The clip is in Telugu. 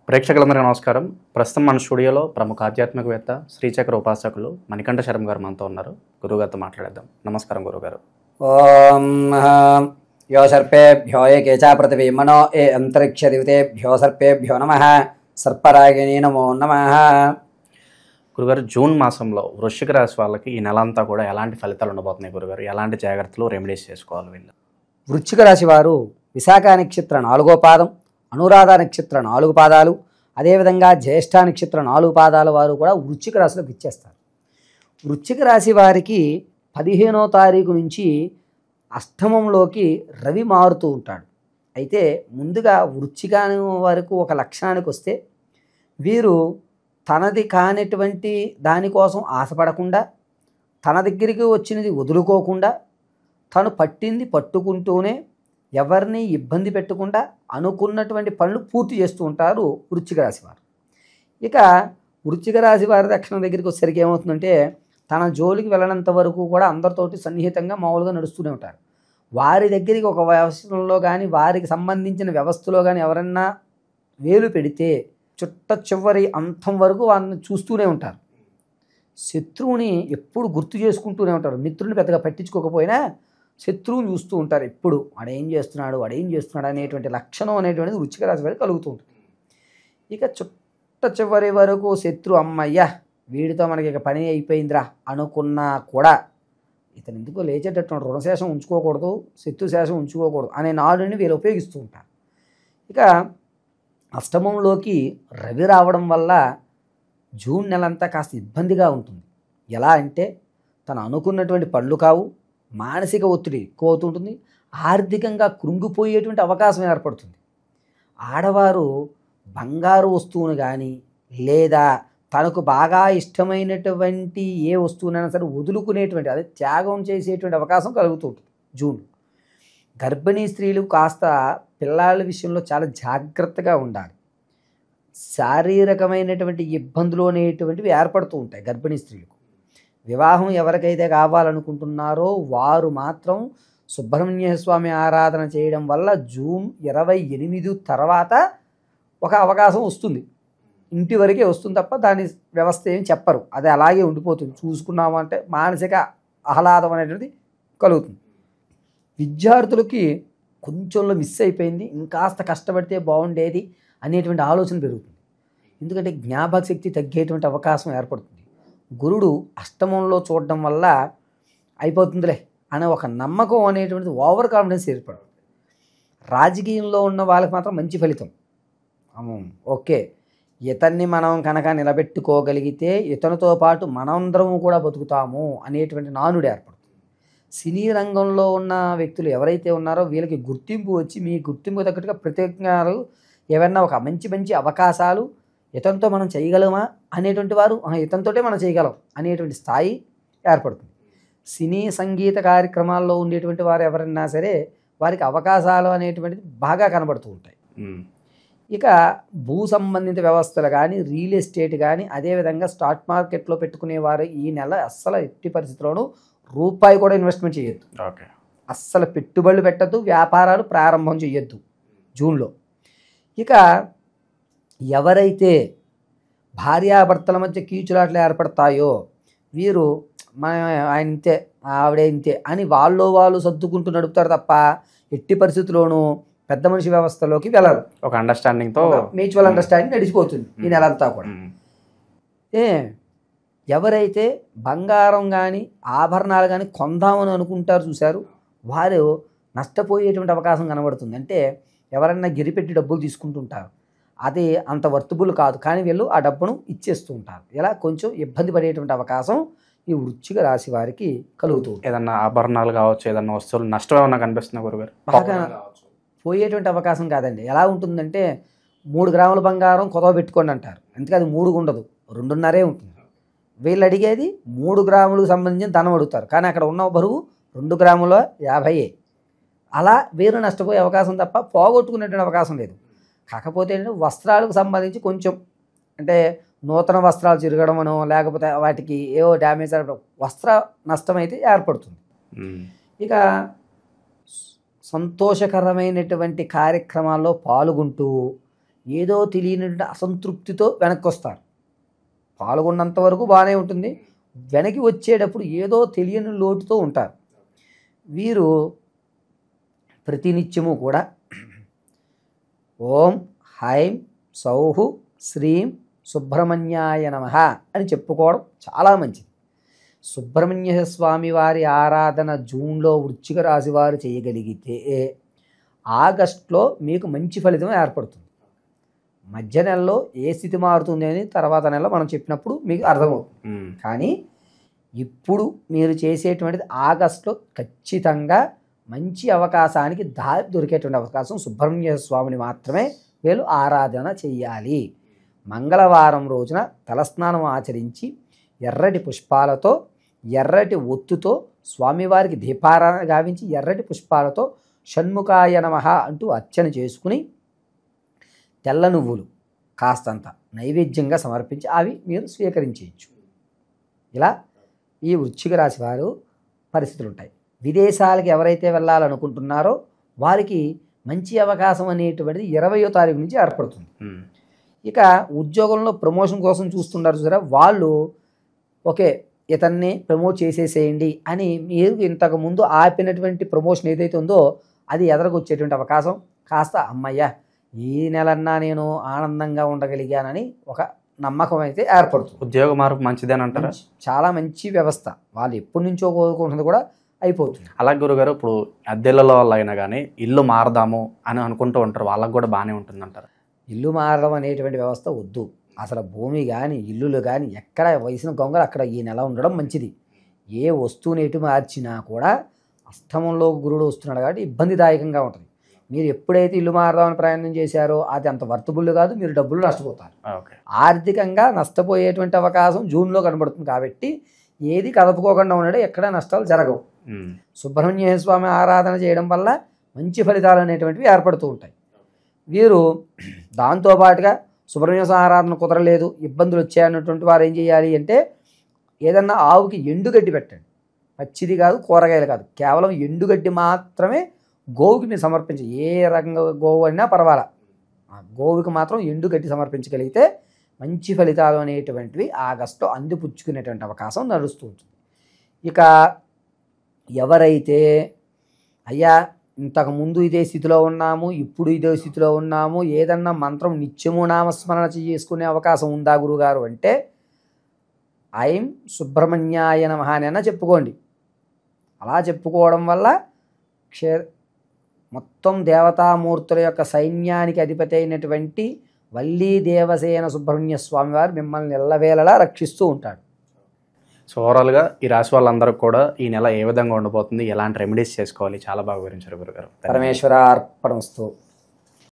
ప్రేక్షకులందరికీ నమస్కారం. ప్రస్తుతం మన స్టూడియోలో ప్రముఖ ఆధ్యాత్మికవేత్త శ్రీచక్ర ఉపాసకులు మణికంఠ శర్మ గారు మనతో ఉన్నారు. గురుగారితో మాట్లాడేద్దాం. నమస్కారం గురుగారు. ఓం యో సర్పేభ్యో ఏ కేచా పృథివీ మనో ఏ అంతరిక్ష దివితేభ్యో సర్పేభ్యో నమః సర్పరాగిణీ నమో నమః. గురుగారు, జూన్ మాసంలో వృశ్చిక రాశి వాళ్ళకి ఈ నెల అంతా కూడా ఎలాంటి ఫలితాలు ఉండబోతున్నాయి గురుగారు? ఎలాంటి జాగ్రత్తలు రెమెడీస్ చేసుకోవాలి వీళ్ళు? వృశ్చిక రాశి వారు విశాఖ నక్షత్ర 4వ పాదం, అనురాధ నక్షత్ర 4 పాదాలు, అదేవిధంగా జ్యేష్ఠ నక్షత్ర 4 పాదాల వారు కూడా వృశ్చిక రాశిలోకి ఇచ్చేస్తారు. వృశ్చిక రాశి వారికి 15వ తారీఖు నుంచి అష్టమంలోకి రవి మారుతూ ఉంటాడు. అయితే ముందుగా వృశ్చికాని వరకు ఒక లక్షణానికి వస్తే, వీరు తనది కానిటువంటి దానికోసం ఆశపడకుండా, తన దగ్గరికి వచ్చినది వదులుకోకుండా, తను పట్టింది పట్టుకుంటూనే ఎవరిని ఇబ్బంది పెట్టకుండా అనుకున్నటువంటి పనులు పూర్తి చేస్తూ ఉంటారు వృశ్చిక రాశి వారు. ఇక వృశ్చిక రాశి వారి దక్షిణం దగ్గరికి వచ్చేసరికి ఏమవుతుందంటే, తన జోలికి వెళ్ళనంత వరకు కూడా అందరితోటి సన్నిహితంగా మామూలుగా నడుస్తూనే ఉంటారు. వారి దగ్గరికి ఒక వ్యవస్థలో కానీ, వారికి సంబంధించిన వ్యవస్థలో కానీ ఎవరన్నా వేలు పెడితే చుట్ట చివరి అంతం వరకు వారిని చూస్తూనే ఉంటారు. శత్రువుని ఎప్పుడు గుర్తు చేసుకుంటూనే ఉంటారు. మిత్రుని పెద్దగా పట్టించుకోకపోయినా శత్రువుని చూస్తూ ఉంటారు. ఎప్పుడు వాడేం చేస్తున్నాడు అనేటువంటి లక్షణం అనేటువంటిది వృశ్చిక రాశి వారికి కలుగుతూ ఉంటుంది. ఇక చుట్ట చివరి వరకు శత్రు అమ్మయ్య వీడితో మనకి ఇక పని అయిపోయిందిరా అనుకున్నా కూడా, ఇతను ఎందుకో లేచేటట్టు రుణశేషం ఉంచుకోకూడదు, శత్రుశేషం ఉంచుకోకూడదు అనే నాడుని వీళ్ళు ఉపయోగిస్తూ ఉంటారు. ఇక అష్టమంలోకి రవి రావడం వల్ల జూన్ నెలంతా కాస్త ఇబ్బందిగా ఉంటుంది. ఎలా అంటే, తను అనుకున్నటువంటి పనులు కావు, మానసిక ఒత్తిడి ఎక్కువ అవుతుంటుంది, ఆర్థికంగా కృంగిపోయేటువంటి అవకాశం ఏర్పడుతుంది. ఆడవారు బంగారు వస్తువును కానీ, లేదా తనకు బాగా ఇష్టమైనటువంటి ఏ వస్తువునైనా సరే వదులుకునేటువంటి, అదే త్యాగం చేసేటువంటి అవకాశం కలుగుతుంటుంది జూన్. గర్భిణీ స్త్రీలు కాస్త పిల్లల విషయంలో చాలా జాగ్రత్తగా ఉండాలి. శారీరకమైనటువంటి ఇబ్బందులు అనేటువంటివి ఏర్పడుతూ ఉంటాయి గర్భిణీ స్త్రీలకు. వివాహం ఎవరికైతే కావాలనుకుంటున్నారో వారు మాత్రం సుబ్రహ్మణ్య స్వామి ఆరాధన చేయడం వల్ల జూన్ 28 తర్వాత ఒక అవకాశం వస్తుంది. ఇంటి వరకే వస్తుంది తప్ప దాని వ్యవస్థ ఏం చెప్పరు, అది అలాగే ఉండిపోతుంది. చూసుకున్నామంటే మానసిక ఆహ్లాదం అనేటువంటిది కలుగుతుంది. విద్యార్థులకి కొంచెంలో మిస్ అయిపోయింది, ఇంకాస్త కష్టపడితే బాగుండేది అనేటువంటి ఆలోచన పెరుగుతుంది. ఎందుకంటే జ్ఞాపక శక్తి తగ్గేటువంటి అవకాశం ఏర్పడుతుంది. గురుడు అష్టమంలో చూడడం వల్ల అయిపోతుందిలే అనే ఒక నమ్మకం అనేటువంటిది, ఓవర్ కాన్ఫిడెన్స్ ఏర్పడుతుంది. రాజకీయంలో ఉన్న వాళ్ళకి మాత్రం మంచి ఫలితం. ఓకే, ఇతన్ని మనం కనుక నిలబెట్టుకోగలిగితే ఇతనితో పాటు మనందరము కూడా బతుకుతాము అనేటువంటి నానుడు ఏర్పడుతుంది. సినీ రంగంలో ఉన్న వ్యక్తులు ఎవరైతే ఉన్నారో వీళ్ళకి గుర్తింపు వచ్చి, మీ గుర్తింపు తగ్గట్టుగా ప్రత్యేకంగా ఏమన్నా ఒక మంచి మంచి అవకాశాలు, ఇతనితో మనం చేయగలమా అనేటువంటి వారు ఇతనితోటే మనం చేయగలం అనేటువంటి స్థాయి ఏర్పడుతుంది. సినీ సంగీత కార్యక్రమాల్లో ఉండేటువంటి వారు ఎవరైనా సరే వారికి అవకాశాలు అనేటువంటిది బాగా కనబడుతూ ఉంటాయి. ఇక భూ సంబంధిత వ్యవస్థలు కానీ, రియల్ ఎస్టేట్ కానీ, అదేవిధంగా స్టాక్ మార్కెట్లో పెట్టుకునేవారు ఈ నెల అస్సలు ఎట్టి పరిస్థితుల్లోనూ రూపాయి కూడా ఇన్వెస్ట్మెంట్ చేయొద్దు. అస్సలు పెట్టుబడులు పెట్టద్దు, వ్యాపారాలు ప్రారంభం చేయొద్దు జూన్లో. ఇక ఎవరైతే భార్యాభర్తల మధ్య కీచులాట్లు ఏర్పడతాయో వీరు ఆయన ఇంతే ఆవిడే ఇంతే అని వాళ్ళు సర్దుకుంటూ నడుపుతారు తప్ప ఎట్టి పరిస్థితుల్లోనూ పెద్ద మనిషి వ్యవస్థలోకి వెళ్ళరు. ఒక అండర్స్టాండింగ్తో, మ్యూచువల్ అండర్స్టాండింగ్ నడిచిపోతుంది ఈ నెలంతా కూడా. ఎవరైతే బంగారం కానీ ఆభరణాలు కానీ కొందామని అనుకుంటారు చూశారు, వారు నష్టపోయేటువంటి అవకాశం కనబడుతుంది. అంటే ఎవరన్నా గిరిపెట్టి డబ్బులు తీసుకుంటుంటారు, అది అంత వర్తబుల్ కాదు, కానీ వీళ్ళు ఆ డబ్బును ఇచ్చేస్తూ ఉంటారు. ఇలా కొంచెం ఇబ్బంది పడేటువంటి అవకాశం ఈ వృశ్చిక రాశి వారికి కలుగుతుంది. ఏదన్నా ఆభరణాలు కావచ్చు, ఏదన్నా వస్తువులు నష్టం ఏమన్నా కనిపిస్తున్నా గురుగారు? బాగా పోయేటువంటి అవకాశం కాదండి. ఎలా ఉంటుందంటే, 3 గ్రాముల బంగారం కొదవ పెట్టుకోండి అంటారు, అందుకే అది 3 ఉండదు, 2.5 ఉంటుంది. వీళ్ళు అడిగేది 3 గ్రాములకు సంబంధించిన ధనం అడుగుతారు, కానీ అక్కడ ఉన్న బరువు 2 గ్రాముల 50. అలా వీరు నష్టపోయే అవకాశం తప్ప పోగొట్టుకునేటువంటి అవకాశం లేదు. కాకపోతే వస్త్రాలకు సంబంధించి కొంచెం, అంటే నూతన వస్త్రాలు చిరగడమనో లేకపోతే వాటికి ఏవో డ్యామేజ్ వస్త్ర నష్టం అయితే ఏర్పడుతుంది. ఇక సంతోషకరమైనటువంటి కార్యక్రమాల్లో పాల్గొంటూ ఏదో తెలియనటువంటి అసంతృప్తితో వెనక్కి వస్తారు. పాల్గొన్నంత వరకు బాగానే ఉంటుంది, వెనక్కి వచ్చేటప్పుడు ఏదో తెలియని లోటుతో ఉంటారు. వీరు ప్రతినిత్యము కూడా ఓం హైం సౌహు శ్రీం సుబ్రహ్మణ్యాయ నమః అని చెప్పుకోవడం చాలా మంచిది. సుబ్రహ్మణ్య స్వామి వారి ఆరాధన జూన్లో వృశ్చిక రాశి వారు చేయగలిగితే ఆగస్టులో మీకు మంచి ఫలితం ఏర్పడుతుంది. మధ్య నెలలో ఏ స్థితి మారుతుంది అని తర్వాత నెలలో మనం చెప్పినప్పుడు మీకు అర్థమవుతుంది. కానీ ఇప్పుడు మీరు చేసేటువంటిది ఆగస్టులో ఖచ్చితంగా మంచి అవకాశానికి దారి దొరికేటువంటి అవకాశం. సుబ్రహ్మణ్య స్వామిని మాత్రమే వీళ్ళు ఆరాధన చెయ్యాలి. మంగళవారం రోజున తలస్నానం ఆచరించి ఎర్రటి పుష్పాలతో ఎర్రటి ఒత్తుతో స్వామివారికి దీపారాధన గావించి ఎర్రటి పుష్పాలతో షణ్ముఖాయ నమః అంటూ అర్చన చేసుకుని తెల్ల నువ్వులు కాస్తంత నైవేద్యంగా సమర్పించి అవి మీరు స్వీకరించవచ్చు. ఇలా ఈ వృశ్చిక రాశి వారు పరిస్థితులు ఉంటాయి. విదేశాలకు ఎవరైతే వెళ్ళాలనుకుంటున్నారో వారికి మంచి అవకాశం అనేటువంటిది 20వ తారీఖు నుంచి ఏర్పడుతుంది. ఇక ఉద్యోగంలో ప్రమోషన్ కోసం చూస్తున్నారు చూసారా, వాళ్ళు ఓకే ఇతన్ని ప్రమోట్ చేసేసేయండి అని మీరు ఇంతకుముందు ఆపినటువంటి ప్రమోషన్ ఏదైతే ఉందో అది ఎదరకొచ్చేటువంటి అవకాశం. కాస్త అమ్మయ్య ఈ నెలన్నా నేను ఆనందంగా ఉండగలిగానని ఒక నమ్మకం అయితే ఏర్పడుతుంది. ఉద్యోగ మార్పు మంచిదని అంటారా? చాలా మంచి వ్యవస్థ, వాళ్ళు ఎప్పటి నుంచో కోరుకుంటుంది కూడా అయిపోతుంది. అలాగే గురుగారు, ఇప్పుడు అద్దెలలో వల్ల అయినా కానీ ఇల్లు మారదాము అని అనుకుంటూ ఉంటారు, వాళ్ళకు కూడా బాగానే ఉంటుంది అంటారు. ఇల్లు మారడం అనేటువంటి వ్యవస్థ వద్దు. అసలు భూమి కానీ ఇల్లులు కానీ ఎక్కడ వయసిన గొంగలు అక్కడ ఈ నెల ఉండడం మంచిది. ఏ వస్తువుని ఎటు మార్చినా కూడా అష్టమంలో గురుడు వస్తున్నాడు కాబట్టి ఇబ్బందిదాయకంగా ఉంటుంది. మీరు ఎప్పుడైతే ఇల్లు మారదామని ప్రయత్నం చేశారో అది అంత వర్తబుల్ కాదు, మీరు డబ్బులు నష్టపోతారు. ఆర్థికంగా నష్టపోయేటువంటి అవకాశం జూన్లో కనబడుతుంది. కాబట్టి ఏది కదపుకోకుండా ఉండడం ఎక్కడ నష్టాలు జరగవు. సుబ్రహ్మణ్య స్వామి ఆరాధన చేయడం వల్ల మంచి ఫలితాలు అనేటువంటివి ఏర్పడుతూ ఉంటాయి. వీరు దాంతోపాటుగా సుబ్రహ్మణ్య స్వామి ఆరాధన కుదరలేదు, ఇబ్బందులు వచ్చాయన్నటువంటి వారు ఏం చేయాలి అంటే ఏదన్నా ఆవుకి ఎండుగడ్డి పెట్టండి. పచ్చిది కాదు, కూరగాయలు కాదు, కేవలం ఎండుగడ్డి మాత్రమే గోవుకి మీరు సమర్పించి, ఏ రకంగా గోవు అయినా పర్వాలా, గోవుకి మాత్రం ఎండుగడ్డి సమర్పించగలిగితే మంచి ఫలితాలు అనేటువంటివి ఆగస్టులో అందిపుచ్చుకునేటువంటి అవకాశం నడుస్తూ ఉంటుంది. ఇక ఎవరైతే అయ్యా ఇంతకుముందు ఇదే స్థితిలో ఉన్నాము, ఇప్పుడు ఇదే స్థితిలో ఉన్నాము, ఏదన్నా మంత్రం నిత్యము నామస్మరణ చేసుకునే అవకాశం ఉందా గురుగారు అంటే ఐం సుబ్రహ్మణ్యాయ నమః అని చెప్పుకోండి. అలా చెప్పుకోవడం వల్ల మొత్తం దేవతామూర్తుల యొక్క సైన్యానికి అధిపతి అయినటువంటి వల్లీ దేవసేన సుబ్రహ్మణ్య స్వామి వారు మిమ్మల్ని ఎల్లవేళలా రక్షిస్తూ ఉంటాడు. సో ఓవరాల్గా ఈ రాశి వాళ్ళందరికీ కూడా ఈ నెల ఏ విధంగా ఉండబోతుంది, ఎలాంటి రెమెడీస్ చేసుకోవాలి, చాలా బాగా వివరించారు గురుగారు. పరమేశ్వర అర్పణమస్తు.